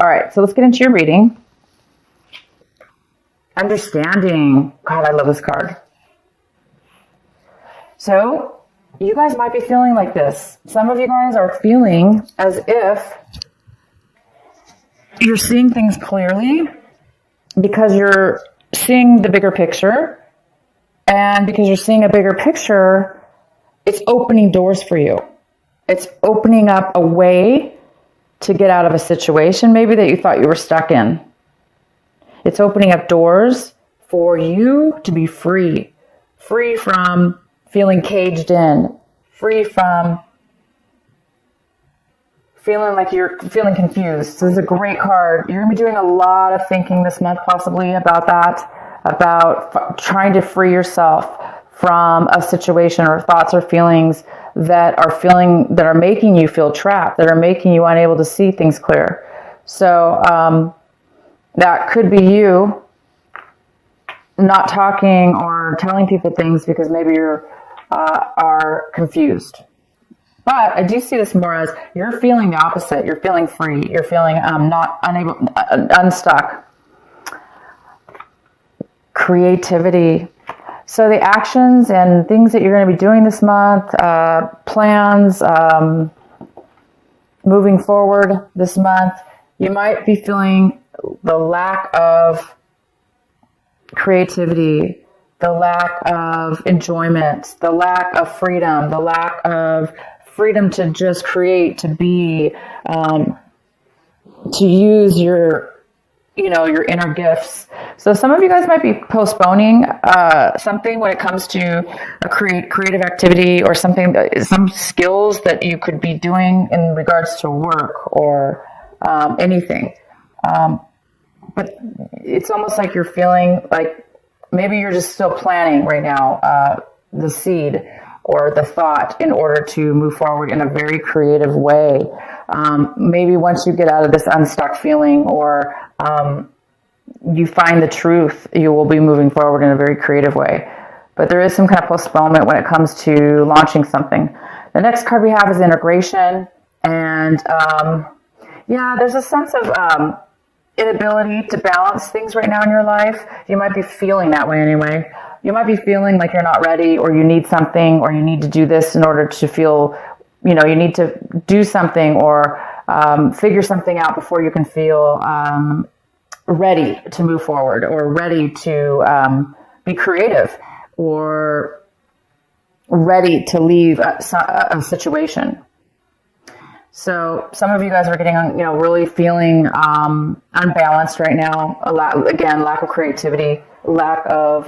All right, so let's get into your reading. Understanding. God, I love this card. So, you guys might be feeling like this. Some of you guys are feeling as if you're seeing things clearly because you're seeing the bigger picture. And because you're seeing a bigger picture, it's opening doors for you. It's opening up a way to get out of a situation maybe that you thought you were stuck in. It's opening up doors for you to be free. Free from feeling caged in. Free from feeling like you're feeling confused. So this is a great card. You're going to be doing a lot of thinking this month possibly about that, about trying to free yourself from a situation or thoughts or feelings that are making you feel trapped, that are making you unable to see things clear. So that could be you not talking or telling people things because maybe you are confused. But I do see this more as you're feeling the opposite. You're feeling free. You're feeling unstuck. Creativity. So the actions and things that you're going to be doing this month, plans, moving forward this month, you might be feeling the lack of creativity, the lack of enjoyment, the lack of freedom, the lack of freedom to just create, to be, to use your inner gifts. So some of you guys might be postponing something when it comes to a creative activity or something, some skills that you could be doing in regards to work or anything. But it's almost like you're feeling like maybe you're just still planning right now the seed or the thought in order to move forward in a very creative way. Maybe once you get out of this unstuck feeling or you find the truth, you will be moving forward in a very creative way. But there is some kind of postponement when it comes to launching something. The next card we have is integration. And there's a sense of inability to balance things right now in your life. You might be feeling that way anyway. You might be feeling like you're not ready or you need something or you need to do this in order to feel, you need to do something or figure something out before you can feel ready to move forward or ready to be creative or ready to leave a situation. So some of you guys are getting, really feeling unbalanced right now. Lack of creativity, lack of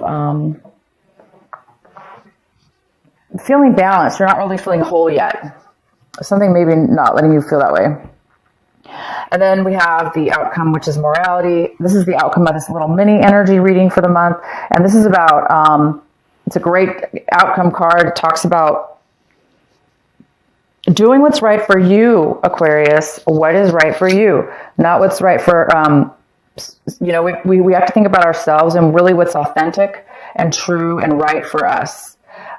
feeling balanced. You're not really feeling whole yet. Something maybe not letting you feel that way. And then we have the outcome, which is morality. This is the outcome of this little mini energy reading for the month. And this is about, it's a great outcome card. It talks about doing what's right for you, Aquarius. What is right for you? Not what's right for, we have to think about ourselves and really what's authentic and true and right for us.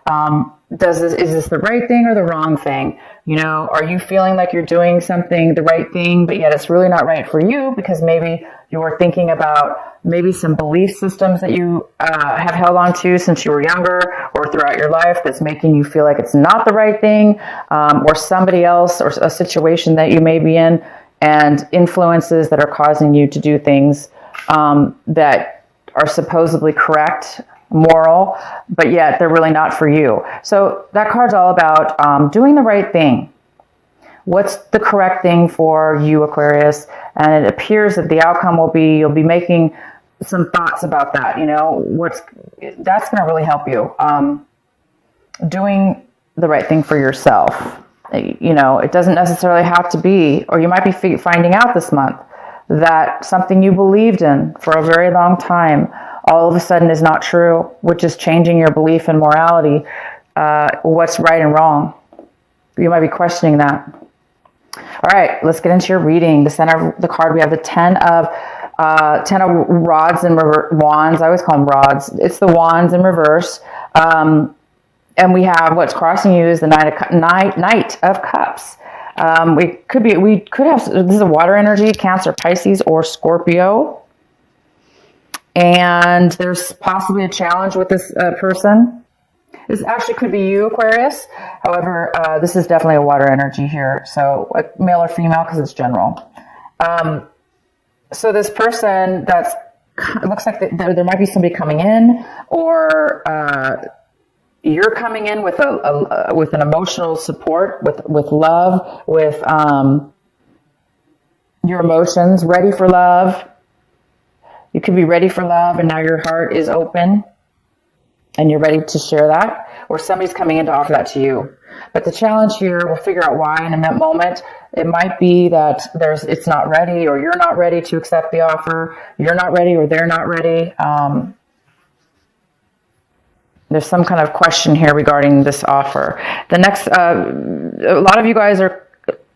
Is this the right thing or the wrong thing? Are you feeling like you're doing something, the right thing, but yet it's really not right for you because maybe you're thinking about maybe some belief systems that you have held on to since you were younger or throughout your life that's making you feel like it's not the right thing, or somebody else or a situation that you may be in and influences that are causing you to do things that are supposedly correct, moral, but yet they're really not for you. So that card's all about doing the right thing. What's the correct thing for you, Aquarius? And it appears that the outcome will be you'll be making some thoughts about that. That's going to really help you. Doing the right thing for yourself. It doesn't necessarily have to be, or you might be finding out this month that something you believed in for a very long time all of a sudden is not true, which is changing your belief in morality, what's right and wrong. You might be questioning that. All right, let's get into your reading. The center of the card, we have the 10 of rods and wands. I always call them rods. It's the wands in reverse. And we have what's crossing you is the Knight of Cups. We could have, this is a water energy, Cancer, Pisces, or Scorpio. And there's possibly a challenge with this person. This actually could be you, Aquarius. However, this is definitely a water energy here. So male or female, because it's general. So this person it looks like there might be somebody coming in, or you're coming in with with an emotional support, with love, with your emotions, ready for love. You could be ready for love, and now your heart is open, and you're ready to share that, or somebody's coming in to offer that to you. But the challenge here, we'll figure out why in a moment. It might be that it's not ready, or you're not ready to accept the offer. You're not ready, or they're not ready. There's some kind of question here regarding this offer. The next, a lot of you guys are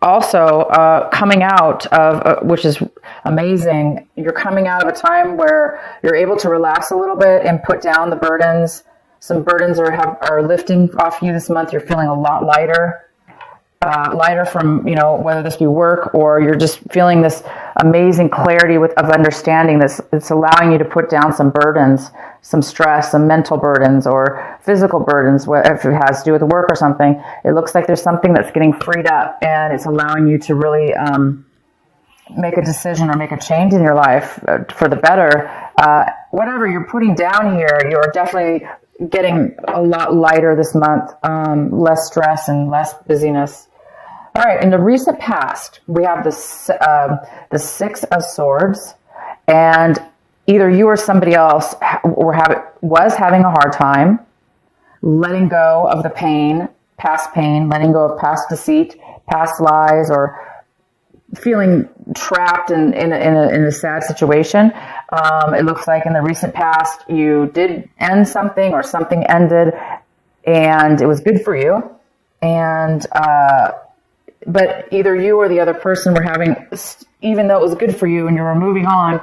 also coming out of, which is amazing. You're coming out of a time where you're able to relax a little bit and put down the burdens. Some burdens are lifting off you this month. You're feeling a lot lighter from, whether this be work, or you're just feeling this amazing clarity of understanding this. It's allowing you to put down some burdens, some stress, some mental burdens, or physical burdens, if it has to do with work or something. It looks like there's something that's getting freed up, and it's allowing you to really make a decision or make a change in your life for the better. Whatever you're putting down here, you're definitely getting a lot lighter this month, less stress and less busyness. All right, in the recent past, we have the Six of Swords, and either you or somebody else was having a hard time letting go of the pain, past pain, letting go of past deceit, past lies, or feeling trapped in a sad situation. It looks like in the recent past you did end something, or something ended, and it was good for you. And but either you or the other person were having, even though it was good for you and you were moving on,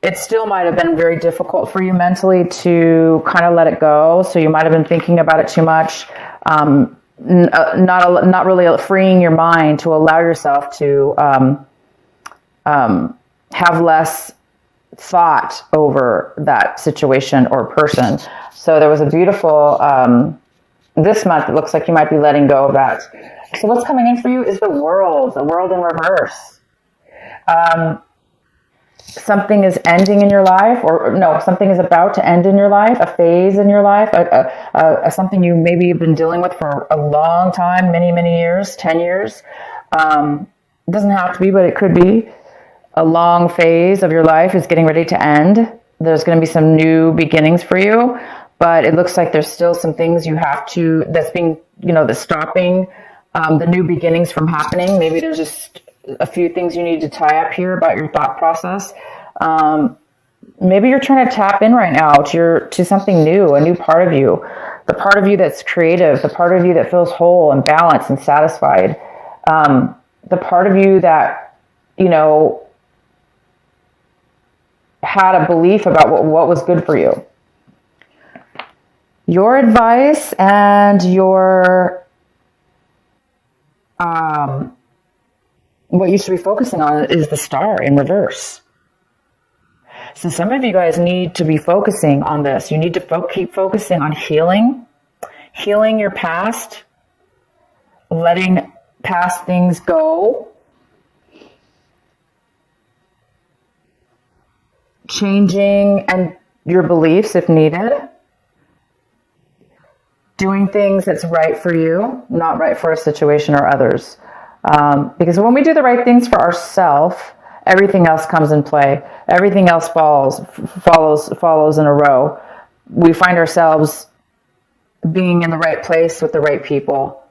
it still might have been very difficult for you mentally to kind of let it go. So you might have been thinking about it too much. Not really freeing your mind to allow yourself to have less thought over that situation or person. So there was a beautiful, this month, it looks like you might be letting go of that. So what's coming in for you is the world in reverse. Something is ending in your life, or no, something is about to end in your life, a phase in your life, something you maybe have been dealing with for a long time, many, many years, 10 years. It doesn't have to be, but it could be. A long phase of your life is getting ready to end. There's going to be some new beginnings for you, but it looks like there's still some things that's being, that's stopping the new beginnings from happening. Maybe there's just a few things you need to tie up here about your thought process. Maybe you're trying to tap in right now to something new, a new part of you, the part of you that's creative, the part of you that feels whole and balanced and satisfied, the part of you that, had a belief about what was good for you. Your advice and your what you should be focusing on is the Star in reverse. So some of you guys need to be focusing on this. You need to keep focusing on healing your past, letting past things go, changing and your beliefs if needed, doing things that's right for you, not right for a situation or others. Because when we do the right things for ourselves, everything else comes in play. Everything else follows in a row. We find ourselves being in the right place with the right people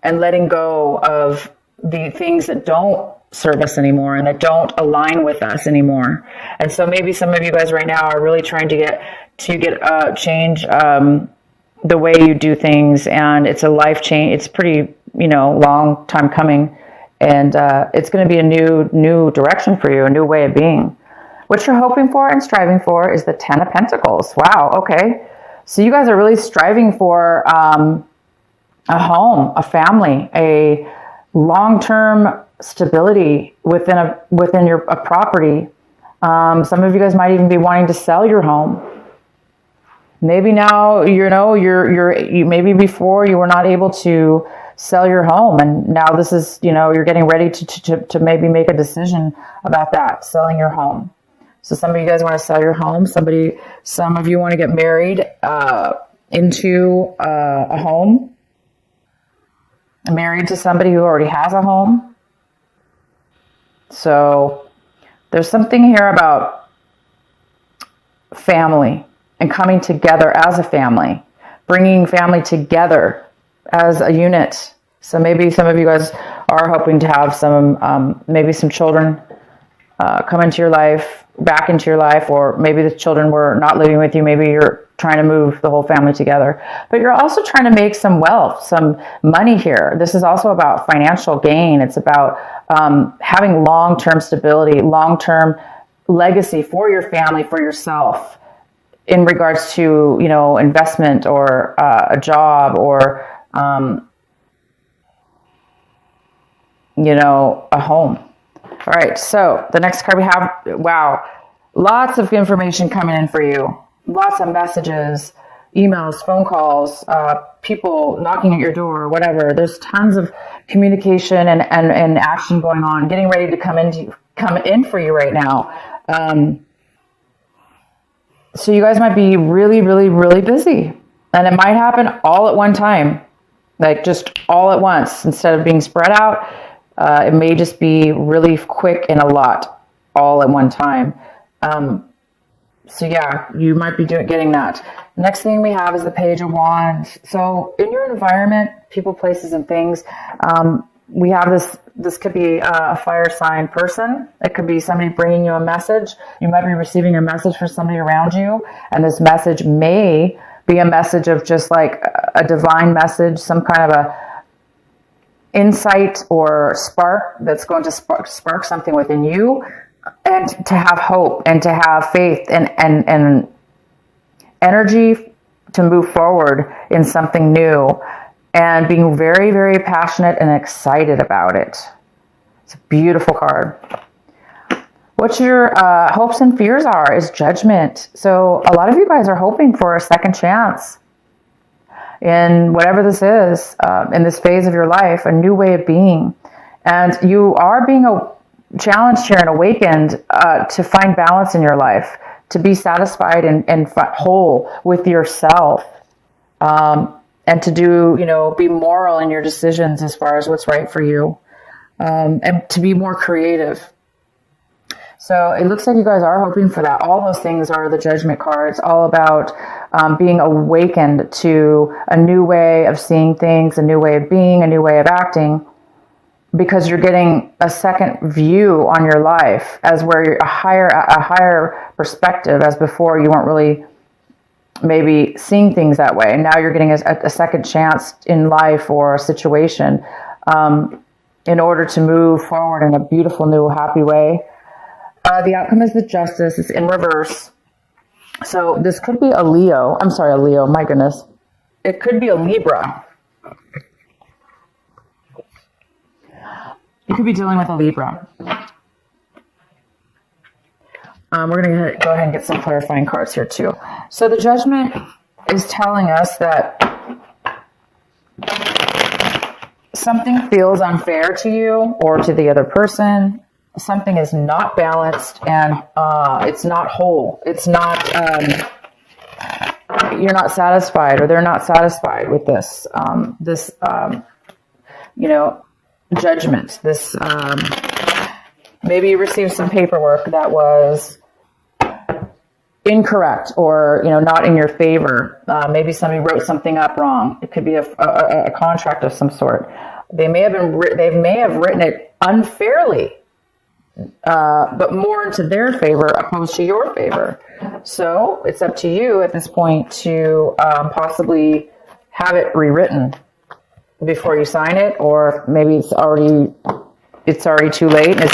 and letting go of the things that don't serve us anymore and that don't align with us anymore. And so maybe some of you guys right now are really trying to change the way you do things, and it's a life change. It's pretty, long time coming, and it's going to be a new direction for you, a new way of being. What you're hoping for and striving for is the 10 of Pentacles. Wow. Okay. So you guys are really striving for a home, a family, a long-term stability within your a property. Some of you guys might even be wanting to sell your home. Maybe now, maybe before you were not able to sell your home, and now this is, you're getting ready to maybe make a decision about that, selling your home. So some of you guys want to sell your home. Some of you want to get married into a home, married to somebody who already has a home. So there's something here about family and coming together as a family, bringing family together as a unit. So maybe some of you guys are hoping to have maybe some children come into your life, back into your life, or maybe the children were not living with you. Maybe you're trying to move the whole family together, but you're also trying to make some wealth, some money here. This is also about financial gain. It's about having long-term stability, long-term legacy for your family, for yourself, in regards to, investment or a job or, a home. All right, so the next card we have, wow, lots of information coming in for you. Lots of messages, emails, phone calls, people knocking at your door, whatever. There's tons of communication and action going on, getting ready to come in for you right now. So you guys might be really, really, really busy. And it might happen all at one time, like just all at once. Instead of being spread out, it may just be really quick and a lot all at one time. So yeah, you might be getting that. Next thing we have is the Page of Wands. So in your environment, people, places, and things, we have this could be a fire sign person. It could be somebody bringing you a message. You might be receiving a message from somebody around you, and this message may be a message of just like a divine message, some kind of a insight or spark that's going to spark something within you, and to have hope and to have faith and energy to move forward in something new, and being very, very passionate and excited about it. It's a beautiful card. What your hopes and fears is Judgment. So a lot of you guys are hoping for a second chance in whatever this is, in this phase of your life, a new way of being. And you are being challenged here and awakened to find balance in your life, to be satisfied and whole with yourself, and to do, be moral in your decisions as far as what's right for you, and to be more creative. So it looks like you guys are hoping for that. All those things are the Judgment cards, all about being awakened to a new way of seeing things, a new way of being, a new way of acting, because you're getting a second view on your life, as where you're a higher perspective, as before you weren't really maybe seeing things that way. And now you're getting a second chance in life or a situation in order to move forward in a beautiful, new, happy way. The outcome is the Justice. It's in reverse. So this could be a Leo. I'm sorry, a Leo. My goodness. It could be a Libra. You could be dealing with a Libra. We're going to go ahead and get some clarifying cards here too. So the Judgment is telling us that something feels unfair to you or to the other person. Something is not balanced, and it's not whole. It's not, you're not satisfied, or they're not satisfied with this, judgment. This, maybe you received some paperwork that was incorrect or, not in your favor. Maybe somebody wrote something up wrong. It could be a contract of some sort. They may have written it unfairly, but more into their favor opposed to your favor. So it's up to you at this point to possibly have it rewritten before you sign it, or maybe it's already too late and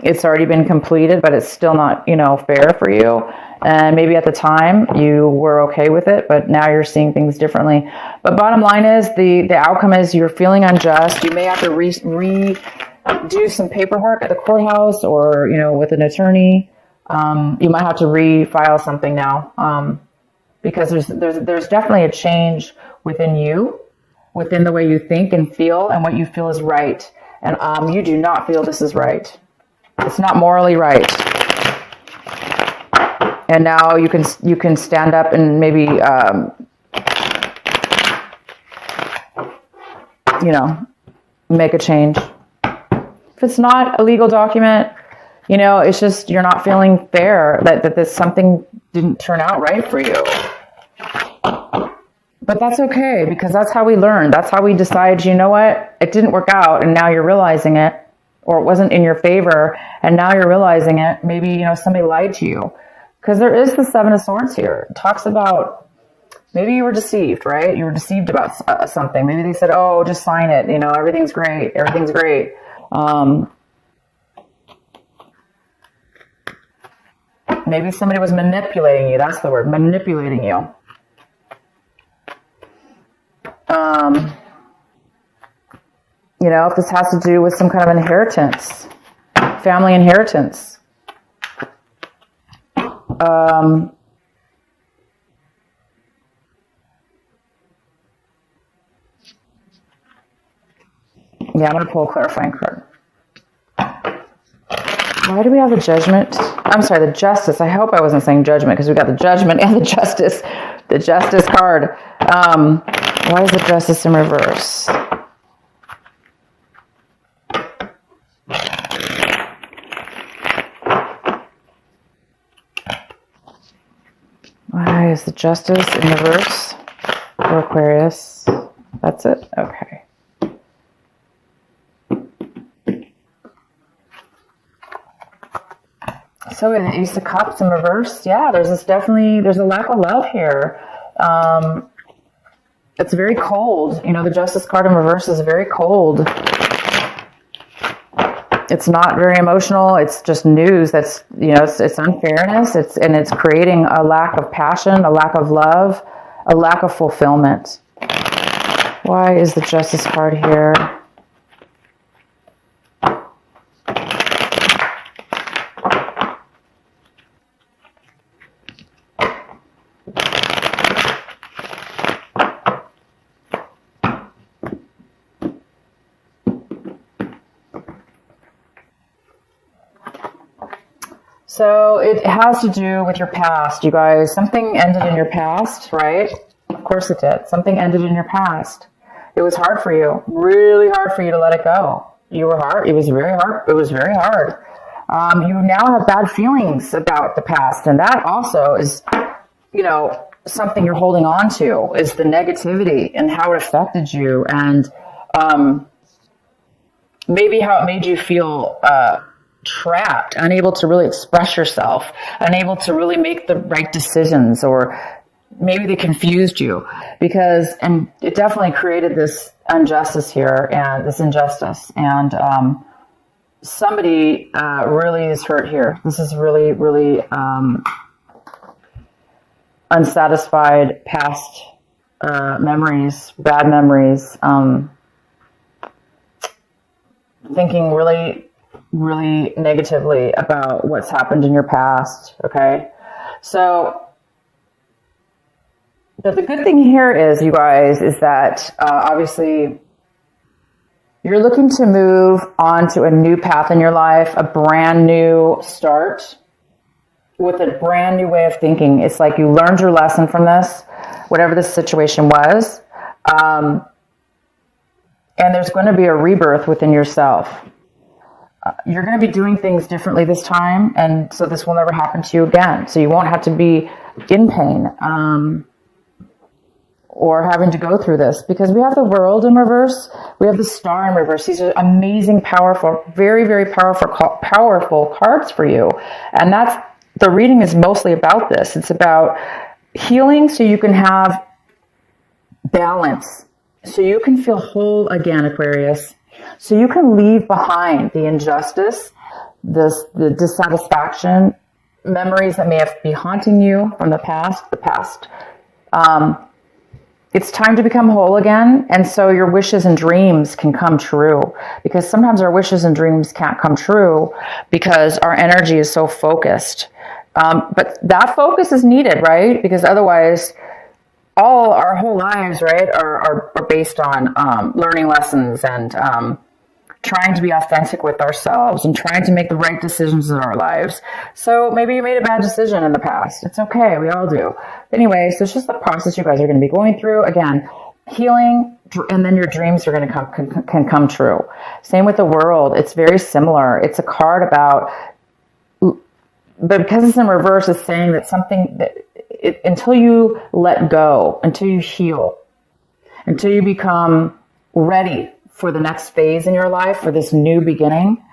it's already been completed, but it's still not fair for you. And maybe at the time you were okay with it, but now you're seeing things differently. But bottom line is the outcome is you're feeling unjust. You may have to do some paperwork at the courthouse or, with an attorney. You might have to refile something now, because there's definitely a change within you, within the way you think and feel and what you feel is right. And you do not feel this is right. It's not morally right. And now you can stand up and maybe, make a change. If it's not a legal document, it's just you're not feeling fair that this something didn't turn out right for you. But that's okay, because that's how we learn. That's how we decide, you know what, it didn't work out, and now you're realizing it, or it wasn't in your favor, and now you're realizing it. Maybe, somebody lied to you. Because there is the Seven of Swords here. It talks about maybe you were deceived, right? You were deceived about something. Maybe they said, oh, just sign it. Everything's great. Everything's great. Maybe somebody was manipulating you. That's the word, manipulating you. If this has to do with some kind of inheritance, family inheritance. Yeah, I'm going to pull a clarifying card. Why do we have the Judgment? I'm sorry, the Justice. I hope I wasn't saying Judgment, because we got the Judgment and the Justice. The Justice card. Why is the Justice in reverse? Why is the Justice in reverse for Aquarius? That's it? Okay. So the Ace of Cups in reverse, yeah, there's a lack of love here. It's very cold. The Justice card in reverse is very cold. It's not very emotional. It's just news. That's, it's unfairness. It's creating a lack of passion, a lack of love, a lack of fulfillment. Why is the Justice card here? So it has to do with your past, you guys. Something ended in your past, right? Of course it did. Something ended in your past. It was hard for you, really hard for you to let it go. You were hard. It was very hard. It was very hard. You now have bad feelings about the past, and that also is, something you're holding on to, is the negativity and how it affected you, and maybe how it made you feel trapped, unable to really express yourself, unable to really make the right decisions, or maybe they confused you, and it definitely created this injustice here, and this injustice, and somebody really is hurt here. This is really, really unsatisfied past memories, bad memories, thinking really, really negatively about what's happened in your past, okay? So, but the good thing here is, you guys, is that obviously you're looking to move on to a new path in your life, a brand new start with a brand new way of thinking. It's like you learned your lesson from this, whatever this situation was, and there's going to be a rebirth within yourself. You're going to be doing things differently this time, and so this will never happen to you again. So you won't have to be in pain or having to go through this, because we have the World in reverse, we have the Star in reverse. These are amazing, powerful, very, very powerful cards for you. And the reading is mostly about this. It's about healing so you can have balance, so you can feel whole again, Aquarius. So you can leave behind the injustice, the dissatisfaction, memories that may have be haunting you from the past. It's time to become whole again. And so your wishes and dreams can come true, because sometimes our wishes and dreams can't come true because our energy is so focused. But that focus is needed, right? Because otherwise, all our whole lives, right, are based on learning lessons and trying to be authentic with ourselves and trying to make the right decisions in our lives. So maybe you made a bad decision in the past. It's okay. We all do. Anyway, so it's just the process you guys are going to be going through. Again, healing, and then your dreams are going to can come true. Same with the world. It's very similar. It's a card about, but because it's in reverse, it's saying that something that until you let go, until you heal, until you become ready for the next phase in your life, for this new beginning,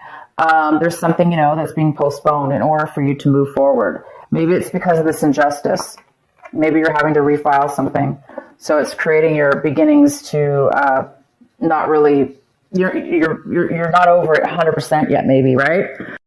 there's something, that's being postponed in order for you to move forward. Maybe it's because of this injustice. Maybe you're having to refile something. So it's creating your beginnings to not really, you're not over it 100% yet, maybe, right?